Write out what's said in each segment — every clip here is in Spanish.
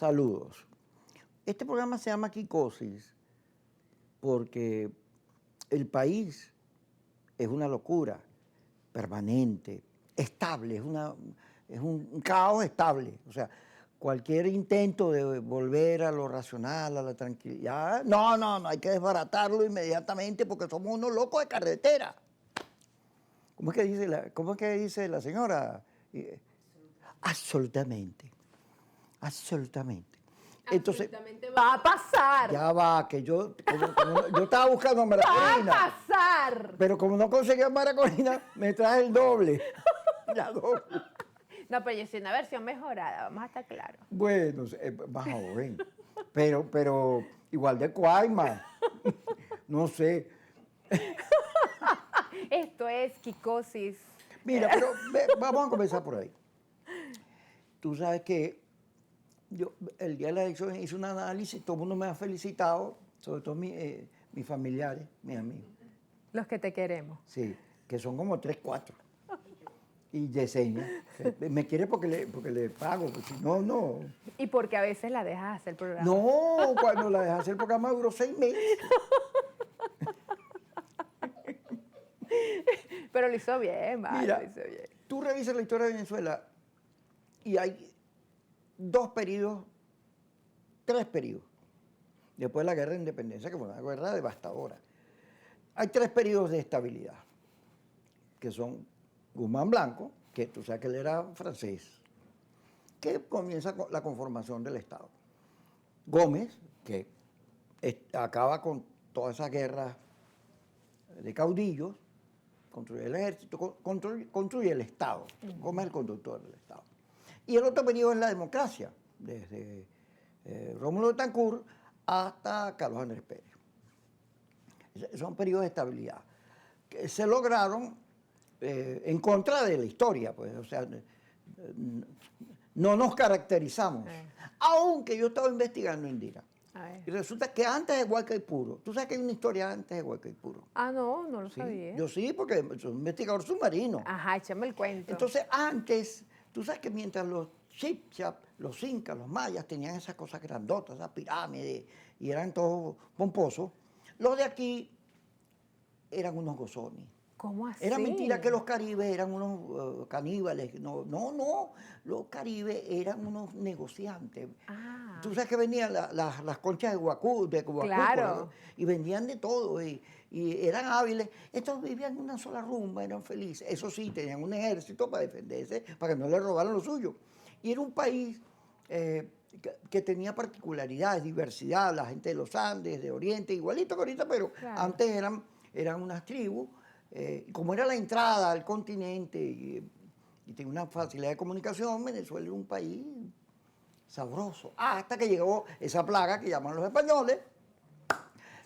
Saludos. Este programa se llama Quicosis porque el país es una locura permanente, estable, es un caos estable. O sea, cualquier intento de volver a lo racional, a la tranquilidad, no, hay que desbaratarlo inmediatamente porque somos unos locos de carretera. ¿Cómo es que dice la señora? Absolutamente. Absolutamente. Entonces, Absolutamente va a pasar. ya va, que yo estaba buscando a María Va Corina, a pasar. pero como no conseguía a María Corina, me traje el doble. La doble. No, pero yo soy una versión mejorada, vamos a estar claros. Bueno, más joven, pero igual de Cuaima. No sé. Esto es Quicosis. Mira, pero vamos a comenzar por ahí. Tú sabes que yo el día de la elección hice un análisis, todo el mundo me ha felicitado, sobre todo mis familiares, mis amigos. Los que te queremos. Sí, que son como 3, 4. Y Yesenia, me quiere porque le pago, porque si no, no. Y porque a veces la dejas hacer el programa. No, cuando la dejé hacer el programa duró 6 meses. Pero lo hizo bien, vale, Mira, lo hizo bien. tú revisas la historia de Venezuela y hay 2 periodos, 3 periodos, después de la guerra de independencia, que fue una guerra devastadora. Hay 3 periodos de estabilidad, que son Guzmán Blanco, que tú sabes que él era francés, que comienza con la conformación del Estado. Gómez, que acaba con toda esa guerra de caudillos, construye el ejército, construye el Estado. Gómez es el conductor del Estado. Y el otro periodo es la democracia, desde Rómulo Betancourt hasta Carlos Andrés Pérez. Son periodos de estabilidad que se lograron en contra de la historia, pues, o sea, no nos caracterizamos. Aunque yo estaba investigando, Indira, y resulta que antes de Guaycaipuro, tú sabes que hay una historia antes de Guaycaipuro. Ah, no lo ¿Sí? sabía. Yo sí, porque soy un investigador submarino. Ajá, échame el cuento. Entonces, antes, tú sabes que mientras los chipchap, los incas, los mayas tenían esas cosas grandotas, esas pirámides, y eran todos pomposos, los de aquí eran unos gozones. ¿Cómo así? Era mentira que los caribes eran unos caníbales. No. Los caribes eran unos negociantes. Ah. Tú sabes que venían las conchas de guacú, Claro. y vendían de todo, y eran hábiles. Estos vivían en una sola rumba, eran felices. Eso sí, tenían un ejército para defenderse, para que no les robaran lo suyo. Y era un país que tenía particularidades, diversidad, la gente de los Andes, de Oriente, igualito que ahorita, pero Claro. antes eran unas tribus. Como era la entrada al continente y tenía una facilidad de comunicación, Venezuela era un país sabroso. Hasta que llegó esa plaga que llaman los españoles,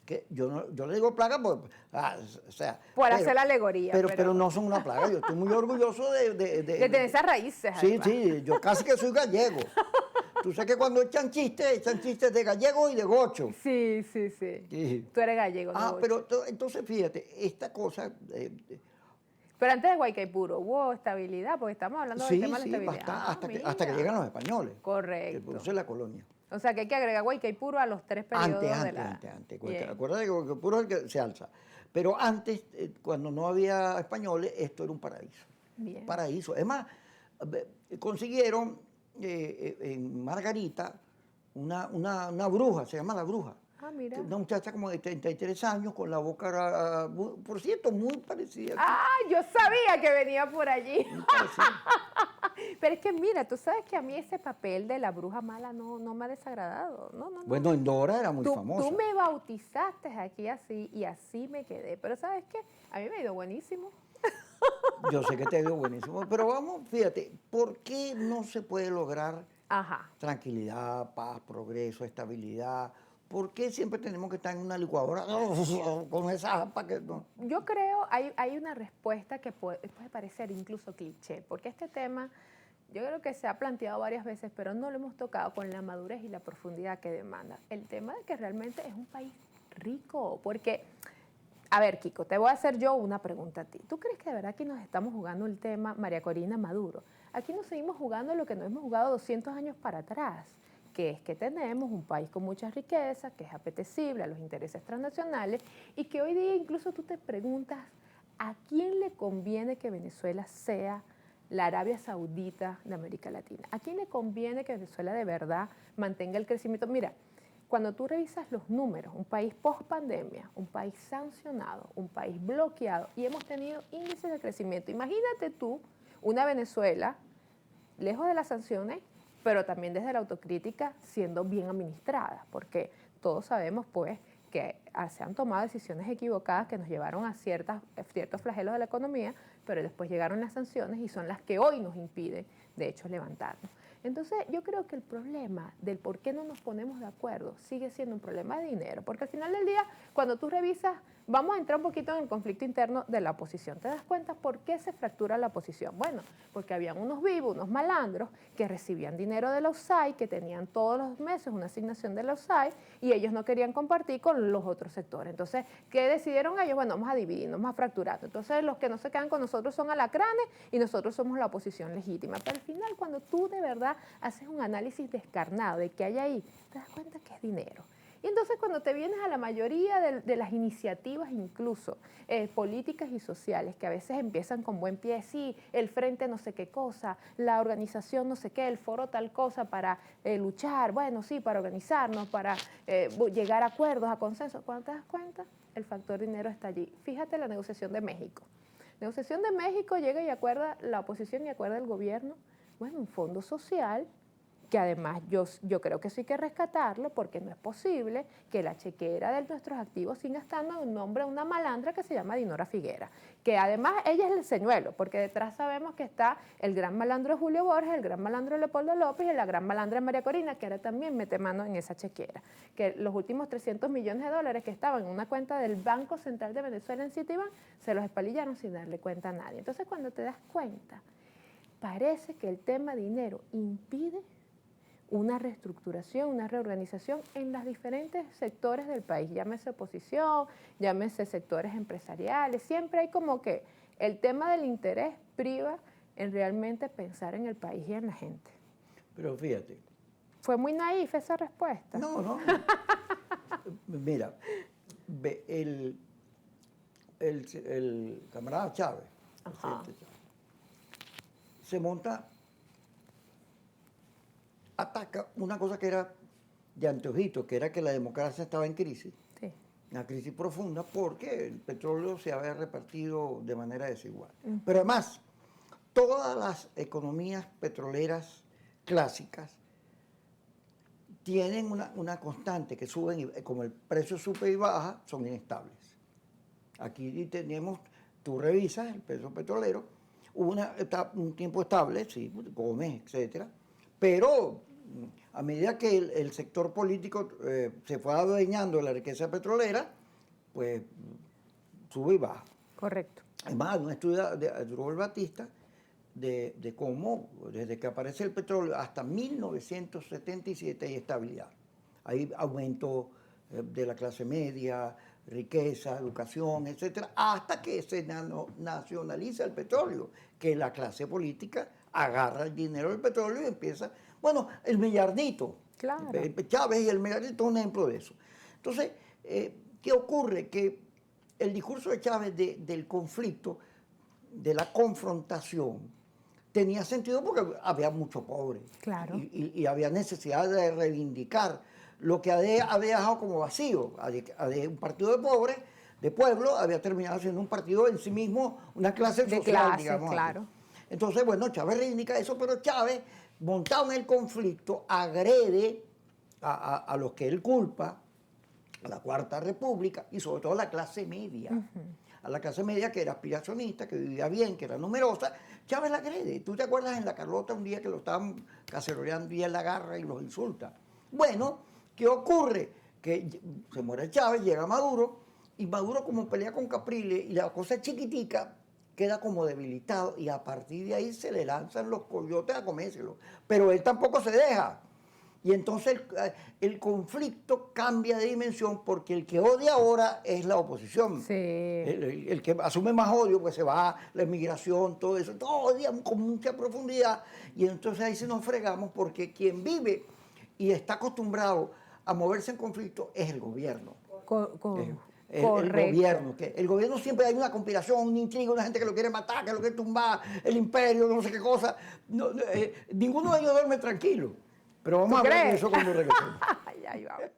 que yo le digo plaga o sea... Por hacer la alegoría. Pero no son una plaga. Yo estoy muy orgulloso de tener esas raíces. Sí, además. sí, yo casi que soy gallego. Tú sabes que cuando echan chistes de gallego y de gocho. Sí. Sí. Tú eres gallego, ¿no? Ah, pero entonces fíjate, esta cosa... Pero antes de Guaycaipuro hubo estabilidad, porque estamos hablando del tema de la estabilidad. Bastante, hasta que llegan los españoles. Correcto. Que produce la colonia. O sea que hay que agregar Guaycaipuro a los 3 periodos de la... Antes. Acuérdate que Guaycaipuro es el que se alza. Pero antes, cuando no había españoles, esto era un paraíso. Bien. Paraíso. Es más, consiguieron en Margarita una bruja, se llama la bruja. Ah, mira. Una muchacha como de 33 años, con la boca, por cierto, muy parecida. Ah, yo sabía que venía por allí. Muy parecida. Pero es que mira, tú sabes que a mí ese papel de la bruja mala no me ha desagradado. No. Bueno, en Dora era muy famosa. Tú me bautizaste aquí así y así me quedé. Pero ¿sabes qué? A mí me ha ido buenísimo. Yo sé que te ha ido buenísimo, pero vamos, fíjate, ¿por qué no se puede lograr tranquilidad, paz, progreso, estabilidad? ¿Por qué siempre tenemos que estar en una licuadora con esa japa que no? Yo creo, hay una respuesta que puede parecer incluso cliché, porque este tema yo creo que se ha planteado varias veces, pero no lo hemos tocado con la madurez y la profundidad que demanda. El tema de que realmente es un país rico, porque, a ver, Kiko, te voy a hacer yo una pregunta a ti. ¿Tú crees que de verdad que nos estamos jugando el tema María Corina Maduro? Aquí nos seguimos jugando lo que nos hemos jugado 200 años para atrás. que es que tenemos un país con muchas riquezas, que es apetecible a los intereses transnacionales y que hoy día incluso tú te preguntas a quién le conviene que Venezuela sea la Arabia Saudita de América Latina. ¿A quién le conviene que Venezuela de verdad mantenga el crecimiento? Mira, cuando tú revisas los números, un país post pandemia, un país sancionado, un país bloqueado y hemos tenido índices de crecimiento. Imagínate tú una Venezuela lejos de las sanciones, pero también desde la autocrítica siendo bien administrada, porque todos sabemos pues que se han tomado decisiones equivocadas que nos llevaron a ciertos flagelos de la economía, pero después llegaron las sanciones y son las que hoy nos impiden, de hecho, levantarnos. Entonces, yo creo que el problema del por qué no nos ponemos de acuerdo sigue siendo un problema de dinero, porque al final del día, cuando tú revisas, vamos a entrar un poquito en el conflicto interno de la oposición. ¿Te das cuenta por qué se fractura la oposición? Bueno, porque habían unos vivos, unos malandros, que recibían dinero de la USAID, que tenían todos los meses una asignación de la USAID, y ellos no querían compartir con los otros sectores. Entonces, ¿qué decidieron ellos? Bueno, vamos a dividir, vamos a fracturar. Entonces, los que no se quedan con nosotros son alacranes y nosotros somos la oposición legítima. Pero al final, cuando tú de verdad haces un análisis descarnado de qué hay ahí, te das cuenta que es dinero. Y entonces cuando te vienes a la mayoría de las iniciativas, incluso políticas y sociales, que a veces empiezan con buen pie, sí, el frente no sé qué cosa, la organización no sé qué, el foro tal cosa para luchar, bueno, sí, para organizarnos, para llegar a acuerdos, a consensos. Cuando te das cuenta, el factor dinero está allí. Fíjate la negociación de México. La negociación de México llega y acuerda la oposición y acuerda el gobierno, bueno, un fondo social, que además yo creo que sí hay que rescatarlo porque no es posible que la chequera de nuestros activos siga estando en nombre de una malandra que se llama Dinora Figuera, que además ella es el señuelo, porque detrás sabemos que está el gran malandro de Julio Borges, el gran malandro de Leopoldo López y la gran malandra de María Corina, que ahora también mete mano en esa chequera, que los últimos 300 millones de dólares que estaban en una cuenta del Banco Central de Venezuela en Citibank, se los espalillaron sin darle cuenta a nadie. Entonces cuando te das cuenta, parece que el tema dinero impide una reestructuración, una reorganización en los diferentes sectores del país, llámese oposición, llámese sectores empresariales, siempre hay como que el tema del interés priva en realmente pensar en el país y en la gente. Pero fíjate. ¿Fue muy naif esa respuesta? No. Mira, el camarada Chávez, se monta, ataca una cosa que era de anteojito, que era que la democracia estaba en crisis. Sí. Una crisis profunda porque el petróleo se había repartido de manera desigual. Pero además, todas las economías petroleras clásicas tienen una constante que suben, y como el precio sube y baja, son inestables. Aquí tenemos, tú revisas el precio petrolero, un tiempo estable, sí, Gómez, etcétera, pero a medida que el sector político se fue adueñando de la riqueza petrolera, pues sube y baja. Correcto. Además, un estudio de Adrubal Batista de cómo desde que aparece el petróleo hasta 1977 hay estabilidad. Hay aumento de la clase media, riqueza, educación, etcétera, hasta que se nacionaliza el petróleo, que la clase política agarra el dinero del petróleo y empieza, bueno, el millardito. Claro. Chávez y el millardito es un ejemplo de eso. Entonces, ¿qué ocurre? Que el discurso de Chávez del conflicto, de la confrontación, tenía sentido porque había mucho pobre. Claro. Y había necesidad de reivindicar lo que había dejado como vacío. Un partido de pobres, de pueblo, había terminado siendo un partido en sí mismo, una clase social, clase, digamos. Claro. Así. Entonces, bueno, Chávez reivindica eso, pero Chávez, montado en el conflicto, agrede a los que él culpa, a la Cuarta República y sobre todo a la clase media. A la clase media que era aspiracionista, que vivía bien, que era numerosa, Chávez la agrede. ¿Tú te acuerdas en La Carlota un día que lo estaban caceroleando y él la agarra y los insulta? Bueno, ¿qué ocurre? Que se muere Chávez, llega Maduro, y Maduro como pelea con Capriles y la cosa chiquitica, queda como debilitado y a partir de ahí se le lanzan los coyotes a comérselo. Pero él tampoco se deja. Y entonces el conflicto cambia de dimensión porque el que odia ahora es la oposición. Sí. El que asume más odio, pues se va, la inmigración, todo eso, todo odia con mucha profundidad. Y entonces ahí se nos fregamos porque quien vive y está acostumbrado a moverse en conflicto es el gobierno. El gobierno, que el gobierno siempre hay una conspiración, una intriga, una gente que lo quiere matar, que lo quiere tumbar, el imperio, no sé qué cosa. Ninguno de ellos duerme tranquilo. Pero vamos a hablar de eso cuando regresemos. Ya, ahí vamos.